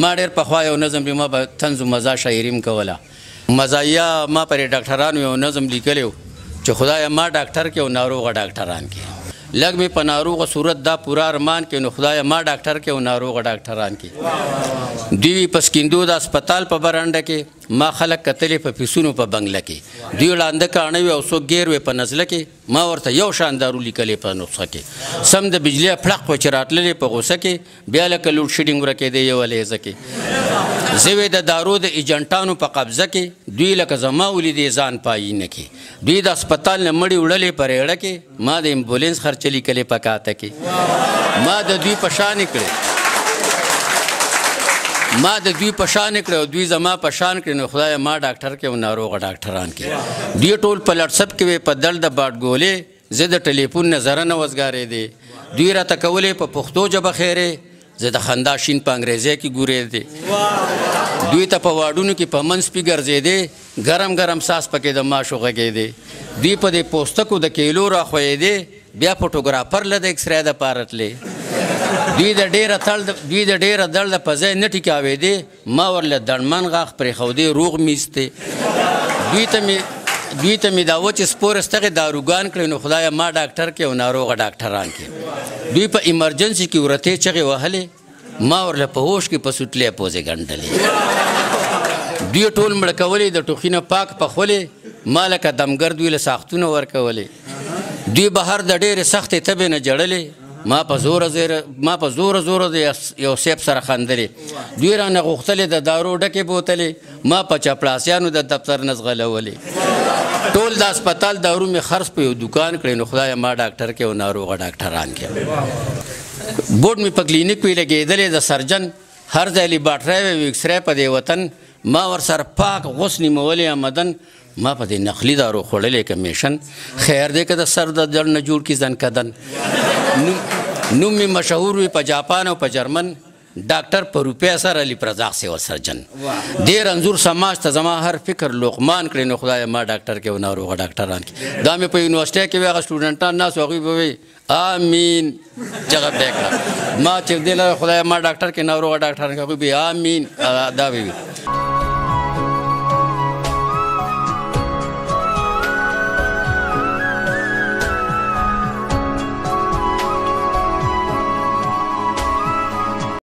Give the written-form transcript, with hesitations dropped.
ما ډېر پخوا یو نظم دی ما به طنز و مزاح شاعري م کوله مزاحیه ما پرې ډاکټرانو یو نظم لیکلی و چې خدایه ما ډاکټر کې او ناروغه ډاکټران کې لږ مې په ناروغه صورت دا پوره ارمان کې نو خدایه ما ډاکټر کې او ناروغه ډاکټران کې دوی په سکندو د هسپتال په برنډه کې ما خلک کتلې په پیسونو په بنګله کې دوی ړانده کاڼه وي او څوک ګیر وي په نزله کې ما ورته یو شان دارو لیکلې په نسخه کې سم د بجلي پړق په چې راتللې په غوسه کې بیا لکه لوډ شیډینګ ورکېدی یو لیزه کې زه وې د دارو د ایجنټانو په قبضه کې دوی لکه زما ولیدې ځان پایي نه کې دوی د هسپتال نه مړي وړلې په ریړه کې ما د امبولینس خرچه لیکلې په کاته کې ما د دوی په شان کړې ما د دوی په شان کړې او دوی زما په شان کړې نو خدایه ما ډاکټر کې او ناروغه ډاکټران کې دوی ټول په لټسپ کې وې په دل د باټګولې زه د ټلیفون نه زره نه وزګارېدې دوی راته کولې په پښتو ژبه خیرې زه د خندا شین په انګریزي کې ګورېدې دوی ته په واډونو کې په منځ پې ګرځېدې ګرم ګرم ساس پکې د ماشو غږېدې دوی په دې پوستکو د کیلو راخوېدې بیا فوټوګرافر له د ایکسرې دپاره تلې دوی د ډېره درده په ځای نه ټیکاوېدې ما ورله دڼمن غاښ پرېښودې روغ میستې دوی ته مې دا وچې سپورې ستغې داروګان کړې نو خدایه ما ډاکټر کې او ناروغه ډاکټران کې دوی په ایمرجنسي کې ورتې چغې وهلې ما ورله په هوش کې په سوټلې پوزې ګنډلې دوی ټول مړه کولې د ټوخي نه پاک پخولې ما لکه دمګر دوی له ساختونه ورکولې دوی بهر د ډېرې سختې تبې نه جړلې ما په زوره د یو سیب سره خندلې دوی رانه غوښتلې د دارو ډکې بوتلې ما په چپړاسیانو د دفتر نه ځغلولې ټول د هسپتال دارو مې خرڅ په یو دوکان کړې نو خدایه ما ډاکټر کې او ناروغه ډاکټران کې بورډ مې په کلینیک وی لګېدلې د سرجن هر ځای لیباټرۍ وی ایکسرې په دې وطن ما ورسره پاک غوس نیمولی آمدن ما په دې نقلي دارو خوړلې کمیشن خیر دی که د سر د درد نه جوړ کړي ځنکدن نوم مې مشهور وي په جاپان او په جرمن ډاکټر پروفیسر علي پرزاق سیول سرجن ډېر انځور سماج ته زما هر فکر لقمان کړی نو خدایه ما ډاکټر کې او ناروغه ډاکټران کې دا مې په یونیورسټۍ کې وي هغه سټوډنټان ناست هغوی به وي آمین چغه به یې کړه ما چې دې لره خدایه ما ډاکټر کې ناروغه ډاکټران کې هغوی به آمین دا به وي